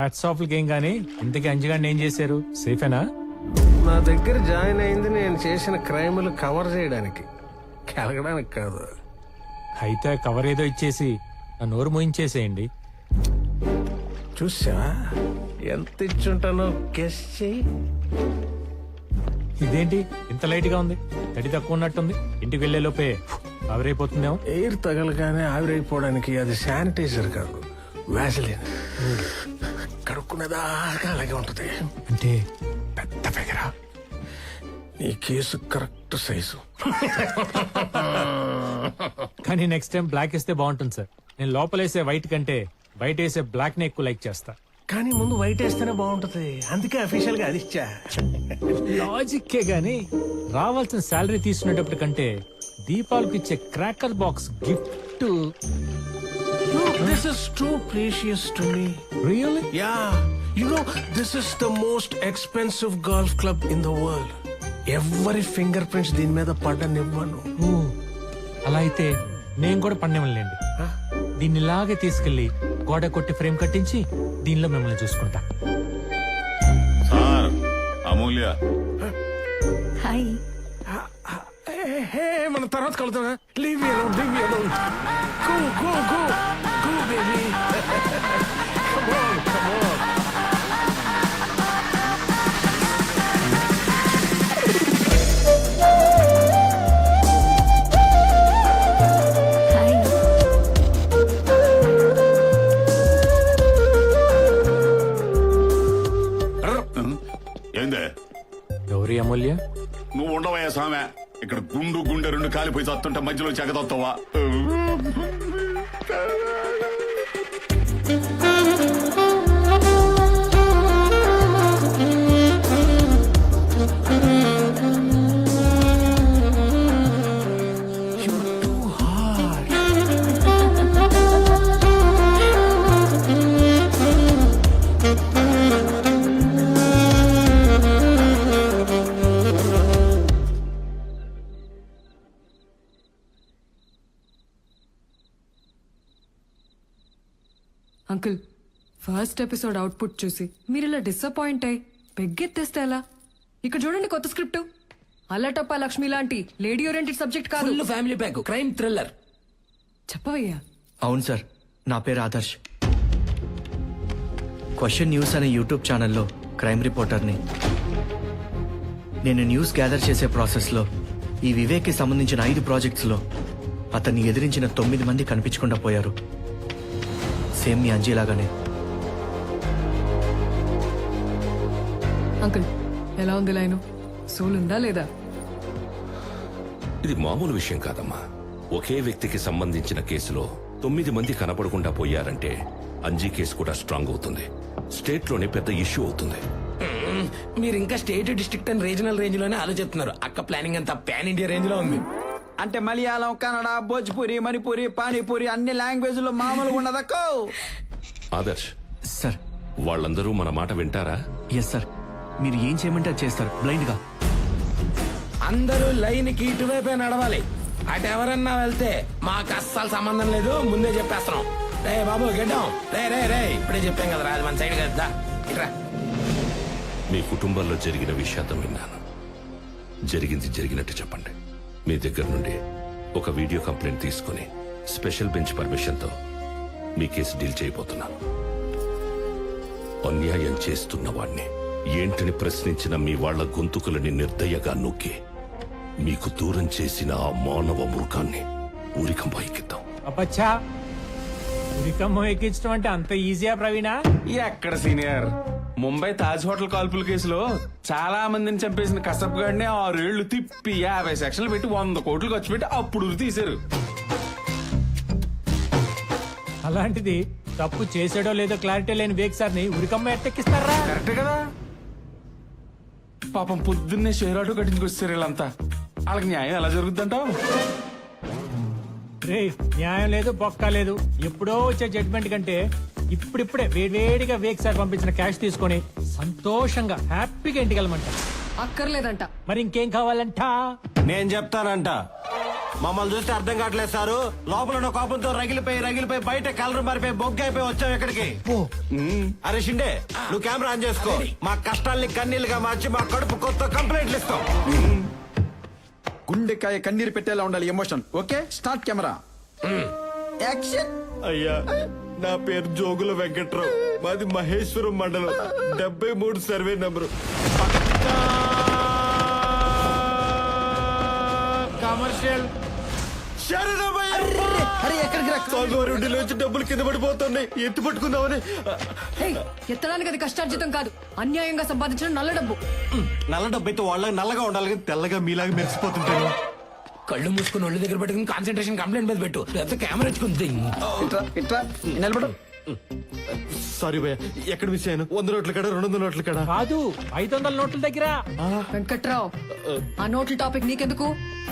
Hats off ఏం గానీ ఇంతకీ అంజగాడిని ఏం చేశారు? సేఫేనా? నా దగ్గర జాయిన్ అయింది నేను చేసిన క్రైములు కవర్ చేయడానికి, కెలగడానికి కాదు. అయితే కవర్ ఏదో ఇచ్చేసి నా నోరు మోయించేసేయండి. చూసా ఎంత ఇచ్చుంటానో గెస్ చెయ్యి. ఇదేంటి ఇంత లైట్ గా ఉంది? తడి తక్కువ ఉన్నట్టుంది. ఇంటికి వెళ్లే లోపే ఆవిరైపోతుందేమో. ఎయిర్ తగలగానే ఆవిరైపోవడానికి అది శానిటైజర్ కాదు, వ్యాసలిన్. కడుక్కునేదాకా అలాగే ఉంటది. అంటే పెద్ద ఫిగరా, నీ కేసు కరెక్ట్ సైజు. కానీ నెక్స్ట్ టైం బ్లాక్ వేస్తే బాగుంటుంది సార్. నేను లోపలేసే వైట్ కంటే బయట వేసే బ్లాక్ నే ఎక్కువ లైక్ చేస్తా. కానీ ముందు వైట్ వేస్తేనే బాగుంటది, అందుకే అఫీషియల్ గా అది ఇచ్చా. లాజిక్కే గానీ రావాల్సిన శాలరీ తీసుకునేటప్పుడు కంటే దీపాలకు ఇచ్చే cracker box gift. This is too precious to me. Really? Yeah. You know, this is the most expensive golf club in the world. Every fingerprints దీని మీద పడ్డనివ్వను. అలా అయితే నేను కూడా పన్నేమలేండి. దీన్ని ఇలాగే తీసుకెళ్లి గోడ కొట్టి ఫ్రేమ్ కట్టించి దీనిలో మిమ్మల్ని చూసుకుంటా. సార్ అమూల్య. హాయ్. హే మన తర్వాత కలుద్దాం. Leave me alone, leave me alone. Go, go, go. Go, baby. Come on, come on. Hi. ఏందే గౌరీ అమూల్య, నువ్వు ఉండవయ్యా సామె. ఇక్కడ గుండు గుండె రెండు కాలిపోయి చస్తుంటే మధ్యలో చెగదొస్తావా? You're too hard. Uncle, first episode output చూసి మీరు ఇలా డిసప్పాయింట్ అయ్యి పెగ్గెత్తేస్తే ఎలా? ఇక్కడ చూడండి కొత్త స్క్రిప్ట్. అల్లటప్ప లక్ష్మి లాంటి లేడీ ఓరియంటెడ్ సబ్జెక్ట్ కాదు, full family pack, crime thriller. చెప్పవయ్యా. అవును సార్, నా పేరు ఆదర్శ్. క్వశ్చన్ న్యూస్ అనే యూట్యూబ్ ఛానల్లో క్రైమ్ రిపోర్టర్ని. నేను న్యూస్ గ్యాదర్ చేసే ప్రాసెస్లో ఈ వివేక్కి సంబంధించిన 5 ప్రాజెక్ట్స్లో అతన్ని ఎదిరించిన 9 మంది కనిపించకుండా పోయారు. సేమ్ మీ అంజీలాగానే. అంకుల్, ఎలా ఉంది లైను? సోల్ ఉందా లేదా? ఇది మామూలు విషయం కాదమ్మా. ఒకే వ్యక్తికి సంబంధించిన కేసులో 9 మంది కనపడకుండా పోయారంటే అంజీ కేసు కూడా స్ట్రాంగ్ అవుతుంది. స్టేట్ లోనే పెద్ద ఇష్యూ అవుతుంది. మీరు ఇంకా state, district and regional range లోనే ఆలోచిస్తున్నారు. అక్క ప్లానింగ్ అంతా పాన్ ఇండియా రేంజ్ లో ఉంది. అంటే మలయాళం, కన్నడ, భోజ్పురి, మణిపురి, పానీపూరి అన్ని లాంగ్వేజ్ లో మామూలుగా ఉండదక్కో. ఆదర్శ్ సార్. వాళ్ళందరూ మన మాట వింటారా? ఎస్ సార్, మీరు ఏం చేయమంటే అది చేస్తారు బ్లైండ్గా. అందరూ లైన్ కి ఇటువైపే నడవాలి. అటు ఎవరన్నా వెళ్తే మాకు అస్సలు సంబంధం లేదు, ముందే చెప్పేస్తున్నాం. రే బాబు గెడ్డాం, రే రే రే ఇప్పుడే చెప్పాం కదా రాజు, మన సైడ్ కదా ఇట్రా. మీ కుటుంబంలో జరిగిన విషాదం విన్నాను. జరిగింది జరిగినట్టు చెప్పండి. మీ దగ్గర నుండి ఒక వీడియో కంప్లైంట్ తీసుకుని స్పెషల్ బెంచ్ పర్మిషన్తో మీ కేసు డీల్ చేయబోతున్నాను. అన్యాయం చేస్తున్న వాణ్ణి ఏంటని ప్రశ్నించిన మీ వాళ్ల గొంతుకులని నిర్దయగా నొక్కి మీకు దూరం చేసిన ఆ మానవ మృగాన్ని ఊరికంప ఎక్కిద్దాం. అప్పచ్చా, ఉరికమ్మ ఎక్కించడం అంటే అంత ఈజీయా ప్రవీణా? ఎక్కడ సీనియర్, ముంబై తాజ్ హోటల్ కాల్పుల కేసులో చాలా మందిని చంపేసిన కసబ్ గాడిని 6 ఏళ్లు తిప్పి 50 సెక్షన్లు పెట్టి 100 కోట్లు ఖర్చు పెట్టి అప్పుడు ఉరి తీశారు. అలాంటిది తప్పు చేసాడో లేదో క్లారిటీ లేని వేక్ సార్ ని ఉరికమ్మ ఎట్టెక్కిస్తారా? కరెక్టే కదా. పాపం పొద్దున్నే షేర్ ఆటో కట్టించుకొచ్చారు వీళ్ళంతా. వాళ్ళకి న్యాయం ఎలా జరుగుద్దంటావు? రే, న్యాయం లేదు, బొక్క లేదు. ఎప్పుడో వచ్చే జడ్జిమెంట్ కంటే ఇప్పుడిప్పుడే వేడివేడిగా వేక్ సార్ పంపించిన క్యాష్ తీసుకొని సంతోషంగా హ్యాపీగా ఇంటికి వెళ్ళమంట. అక్కర్లేదంట. మరి ఇంకేం కావాలంట? నేను చెప్తానంట. మమ్మల్ని చూస్తే అర్థం కావట్లేదు సారు. లోపల ఉన్న కోపంతో రగిలిపోయి బయట కలర్ మారిపోయి బొగ్గు అయిపోయి వచ్చావు ఇక్కడికి. అరే షిండే, నువ్వు కెమెరా ఆన్ చేసుకో. మా కష్టాల్ని కన్నీళ్ళుగా మార్చి మా కడుపు కొత్త కంప్లైంట్లు ఇస్తాం. గుండెకాయ కన్నీరు పెట్టేలా ఉండాలి emotion. Okay, start camera, action. అయ్యా, నా పేరు జోగుల వెంకట్రావు, మాది మహేశ్వరం మండలం, 73 సర్వే నంబరు. కమర్షియల్ నుంచి డబ్బులు కింద పడిపోతున్నాయి, ఎత్తి పట్టుకుందామని. హే, ఎత్తడానికి అది కష్టార్జితం కాదు, అన్యాయంగా సంపాదించిన నల్ల డబ్బు. నల్ల డబ్బు అయితే వాళ్ళకి నల్లగా ఉండాలి కానీ తెల్లగా మీలాగా మెరిసిపోతుంటారు. కళ్ళు మూసుకుని ఒళ్ళు దగ్గర పెట్టుకుని కాన్సన్ట్రేషన్ కంప్లైంట్ మీద పెట్టు, లేకపోతే కెమెరా ఎత్తుకుంది. ఇట్రా నిలబడు. సారీ భయ్య, ఎక్కడ మిస్ అయ్యాను? 100 నోట్ల కాడ, 200 నోట్ల కాడ కాదు, 500 నోట్ల దగ్గర. వెంకట్రావు, ఆ నోట్ల టాపిక్ నీకెందుకు?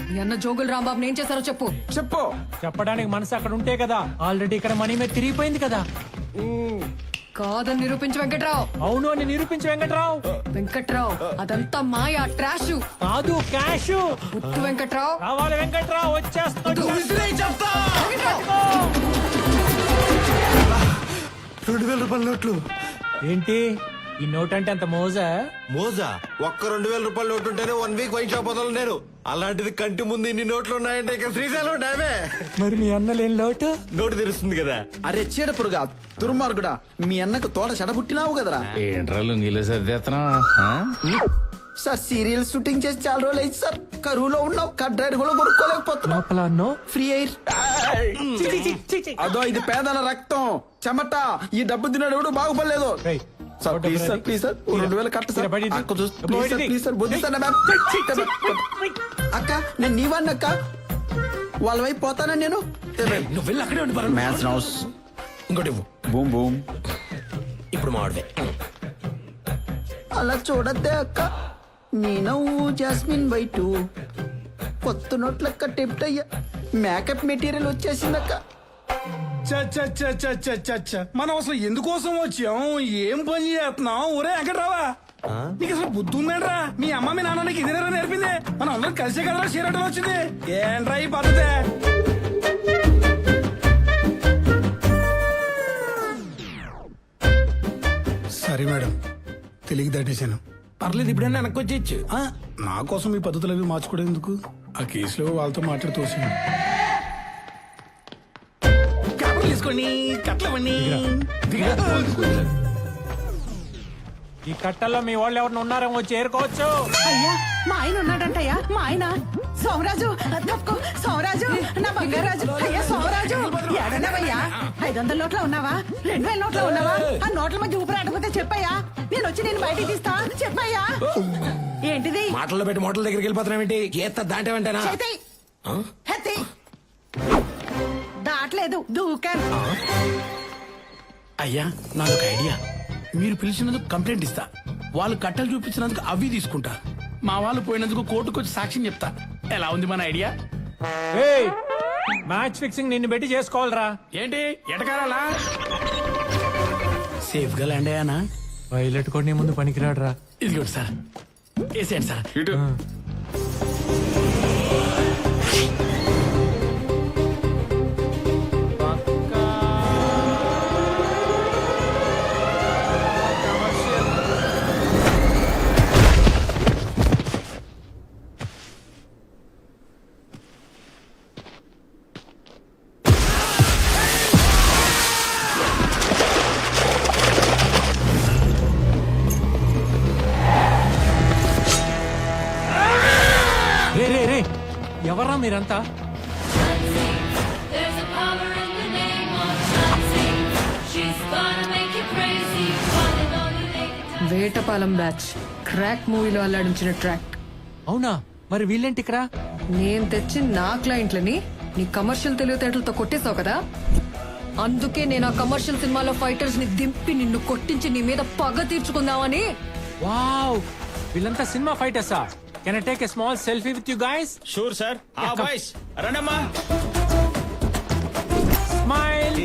మీ అన్న జోగులు రాంబాబు ఏం చేశారో చెప్పు. చెప్పు. చెప్పడానికి మనసు అక్కడ ఉంటే కదా, ఆల్రెడీ ఇక్కడ మనీ మీద తిరిగిపోయింది కదా. కాదని నిరూపించు వెంకట్రావు. అవును అని నిరూపించు వెంకట్రావు. వెంకట్రావు, అదంతా మాయా ట్రాష్. కాదు, క్యాష్. గుర్తు వెంకట్రావు. రావాలి వెంకట్రావు, వచ్చేస్తాడు. 2000 రూపాయల నోట్లు. ఏంటి ఈ నోట్ అంటే అంత మోజా? మోజా? ఒక్క 2000 రూపాయల నోటు ఉంటేనే 1 వీక్ వైన్ షాప్ వదలను నేను. అలాంటిది కంటి ముందు ఇన్ని నోట్లు ఉన్నాయంటే ఇక శ్రీశైలం డామే. మరి మీ అన్న లేని లోటు? నోటు తెరుస్తుంది కదా. అరే చీడపురుగా, దుర్మార్గుడా, మీ అన్నకు తోట చెడబుట్టినావు కదరా. ఏంట్రా లుంగిలో సర్దేత్తనా? సార్ సీరియల్ షూటింగ్ చేసి చాలా రోజులు అయింది సార్. కరువులో ఉన్నావు, కడ్రైడ్ కూడా కొనుక్కోలేకపోతున్నావు. లోపల అన్నో ఫ్రీ ఎయిర్. అదో ఇది పేదల రక్తం చెమట. ఈ డబ్బు తిన్నాడు ఎవడు బాగుపడలేదు. రేయ్, sir please sir, please sir, 2000 కట్ట సార్. బయటికి తీ. అక్క చూస్తే ప్లీజ్ సార్, ప్లీజ్ సార్, బుద్ధి సార్ నా బ్యాగ్. అక్క నేను నీవన్న అక్క, వాళ్ళ వైపు పోతానా నేను. నువ్వు వెళ్ళి అక్కడే ఉండి మ్యాచ్ హౌస్ ఇంకోటి ఇవ్వు. Boom boom. ఇప్పుడు మాడదే. అలా చూడద్దే అక్క, నీ నవ్వు జాస్మిన్ వైటు, కొత్త నోట్లక్క టెప్ట్ అయ్యా, మేకప్ మెటీరియల్ వచ్చేసిందక్క. మనం అసలు ఎందుకోసం వచ్చాం, ఏం పని చేస్తున్నాం? ఒరే వెంకట్రావా, నీకు అసలు బుద్ధి ఉందేంట్రా? మీ అమ్మ మీ నాన్న నీకు ఇదేనా నేర్పింది? మనం అందరం కలిసే కదా చీరటం వచ్చింది. ఏంట్రా ఈ పద్ధతి? సరే మేడం, తెలియక దాటేశాను. పర్లేదు, ఇప్పుడైనా వెనక్కి వచ్చేయచ్చు. నా కోసం ఈ పద్ధతులు అవి మార్చుకోవడం ఎందుకు? ఆ కేసులో వాళ్ళతో మాట్లాడి తోసాను. క్యాబిన్ తీసుకోండి, కట్లవన్నీ. ఈ కట్టల్లో మీ వాళ్ళు ఎవరిని ఉన్నారేమో వచ్చి ఏరుకోవచ్చు. అయ్యా, మా ఆయన ఉన్నాడంటయ్యా, మా ఆయన సోమరాజు. తప్పుకో సోమరాజు, నా బంగారాజు. అయ్యా సోమరాజు, ఏడన్నావయ్యా? 500 నోట్లో ఉన్నావా? 2000 నోట్లో ఉన్నావా? ఆ నోట్ల మధ్య ఊపిరాడకపోతే చెప్పయ్యా, నేను వచ్చి నేను బయటికి తీస్తా. చెప్పయ్యా. ఏంటిది? మాటల్లో పెట్టి మోటల దగ్గరికి వెళ్ళిపోతున్నామేంటి? ఏత్త దాటేవంటేనా? చేతి హెత్తి దాట్లేదు, దూకాను. అయ్యా నాదొక ఐడియా. మీరు పిలిచినందుకు కంప్లైంట్ ఇస్తా, వాళ్ళు కట్టలు చూపించినందుకు అవి తీసుకుంటా, మా వాళ్ళు పోయినందుకు కోర్టుకు వచ్చి సాక్ష్యం చెప్తా. ఎలా ఉంది మన ఐడియా? ఏయ్, మ్యాచ్ ఫిక్సింగ్ నిన్ను పెట్టి చేసుకోవాలరా. ఏంటి ఎటకారాలా? సేఫ్ గా ల్యాండ్ అయ్యానా? పైలట్ కూడా నీ ముందు పనికిరాడురా. ఇదిగోండి సార్, వేసేయండి సార్. ఇటు రే రే రే, ఎవర్రా మీరంతా? వేటపాలెం బ్యాచ్ క్రాక్ మూవీలో అల్లాడించిన ట్రాక్. అవునా, మరి వీళ్ళేంటి ఇక్కడ? నేను తెచ్చి నా క్లయింట్లని నీ కమర్షియల్ తెలివితేటలతో కొట్టేశావు కదా, అందుకే నేను ఆ కమర్షియల్ సినిమాలో ఫైటర్స్ ని దింపి నిన్ను కొట్టించి నీ మీద పగ తీర్చుకుందామని. వావ్, వీళ్ళంతా సినిమా ఫైటర్సా? Can I take a small selfie with you guys? Sure sir. Boys రండమ్మా. స్మైల్.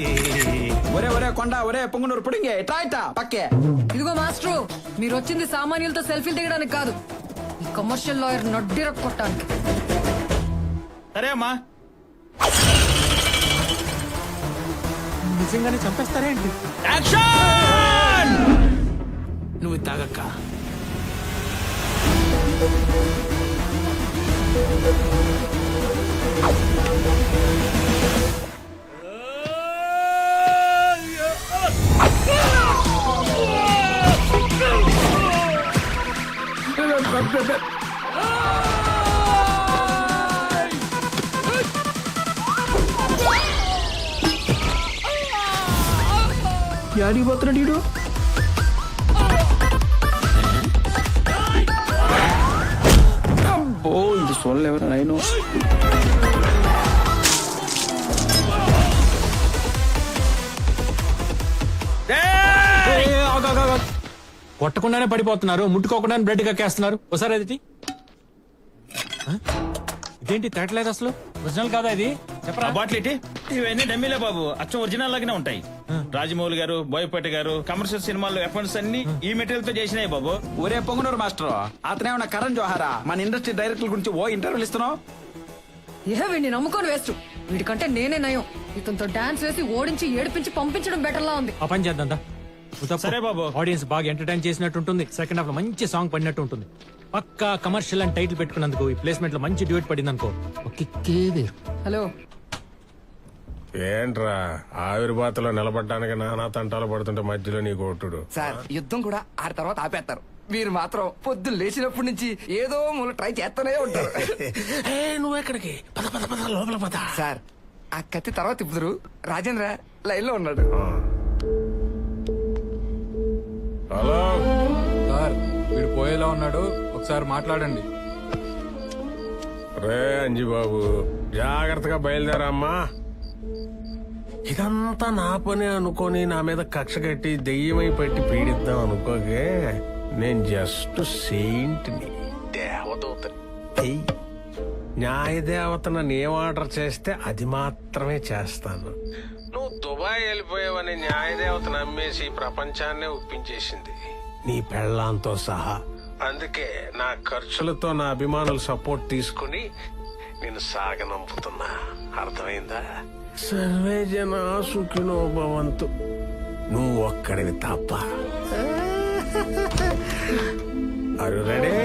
ఒరే ఒరే కొండ, ఒరే పొంగునూరు పుడింగే, ఇట్రా ఇట్రా పక్కే. ఇదిగో మాస్టరు, మీరు వచ్చింది సామాన్యులతో సెల్ఫీలు దిగడానికి కాదు, ఈ కమర్షియల్ లాయర్ నడ్డిర కొట్టడానికి. సరే అమ్మా, నిజంగానే చంపేస్తారా ఏంటి? నువ్వు తాగక్క. యాడికి పోతున్నాడు వీడు? ఓ ఇది చూడలే ఎవరు నేను కొట్టకుండానే పడిపోతున్నారు, ముట్టుకోకుండానే బ్లడ్ కక్కేస్తున్నారు. ఒకసారి అది ఇదేంటి తేటలేదు అసలు? ఒరిజినల్ కాదా ఇది? చెప్పరా. బాట్లేటి ఇవన్నీ డమ్మీలే బాబు, అచ్చం ఒరిజినల్ లాగానే ఉంటాయి. రాజమౌళి గారు, బోయపాటి గారు కమర్షియల్ సినిమాల్లో ఎఫర్ట్స్ అన్ని ఈ మెటీరియల్ తో చేసినాయి బాబు. ఒరే పొంగునూరు మాస్టర్, అతనేమన్నా కరణ్ జోహారా? మన ఇండస్ట్రీ డైరెక్టర్ గురించి ఓ ఇంటర్వ్యూలు ఇస్తున్నావు? ఏ వీడిని నమ్ముకొని వేస్ట్. వీడికంటే నేనే నయం. ఇతనితో డాన్స్ వేసి ఓడించి ఏడిపించి పంపించడం బెటర్ లా ఉంది. ఆ పని చేద్దాం దా. నువ్వు తప్పు. సరే బాబు. ఆడియన్స్ బాగా ఎంటర్టైన్ చేసినట్టు ఉంటుంది. సెకండ్ హాఫ్ లో మంచి సాంగ్ పడినట్టు ఉంటుంది. పక్కా కమర్షియల్ అని టైటిల్ పెట్టుకున్నందుకు ఈ ప్లేస్మెంట్ లో మంచి డ్యూట్ పడింది అనుకో, ఒక్కే వేరు. హలో, ఏంట్రా ఆవిర్భాతలో నిలబడ్డానికి నానా తంటాలు పడుతుంటే మధ్యలో నీ కొట్టుడు. సార్ యుద్ధం కూడా ఆ తర్వాత ఆపేస్తారు. మీరు మాత్రం పొద్దున్న లేచినప్పటి నుంచి ఏదో మూల ట్రై చేస్తూనే ఉంటారు. నువ్వు ఎక్కడికి? పద పద పద లోపల పద. సార్ ఆ కత్తి తర్వాత తిప్పుదురు. రాజేంద్ర లైన్ లో ఉన్నాడు. హలో సార్ వీడు పోయేలా ఉన్నాడు, ఒకసారి మాట్లాడండి. రే అంజిబాబు, జాగ్రత్తగా బయలుదేరమ్మా. ఇదంతా నా పని అనుకొని నా మీద కక్ష కట్టి దెయ్యమై పెట్టి పీడిద్దాం అనుకోగే. నేను జస్ట్ సెయింట్ని, దేవదూతని. న్యాయదేవత నన్ను ఏం ఆర్డర్ చేస్తే అది మాత్రమే చేస్తాను. నువ్వు దుబాయ్ వెళ్ళిపోయావని న్యాయదేవత నమ్మేసి ప్రపంచాన్నే ఒప్పించేసింది, నీ పెళ్ళాంతో సహా. అందుకే నా ఖర్చులతో నా అభిమానుల సపోర్ట్ తీసుకుని నేను సాగనంపుతున్నా. అర్థమైందా? సర్వే జన సుఖినో భవంతు. నువ్వు ఒక్కడివి తప్ప. అరు రెడీ?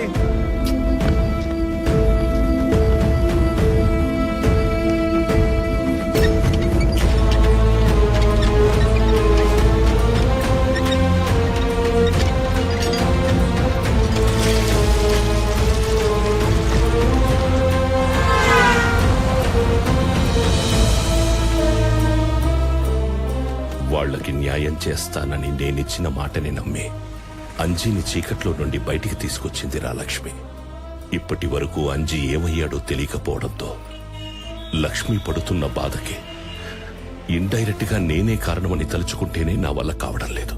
వాళ్లకి న్యాయం చేస్తానని నేనిచ్చిన మాటని నమ్మి అంజీని చీకట్లో నుండి బయటికి తీసుకొచ్చింది రాలక్ష్మి. ఇప్పటి వరకు అంజీ ఏమయ్యాడో తెలియకపోవడంతో లక్ష్మి పడుతున్న బాధకి ఇండైరెక్ట్ గా నేనే కారణమని తలుచుకుంటేనే నా వల్ల కావడం లేదు.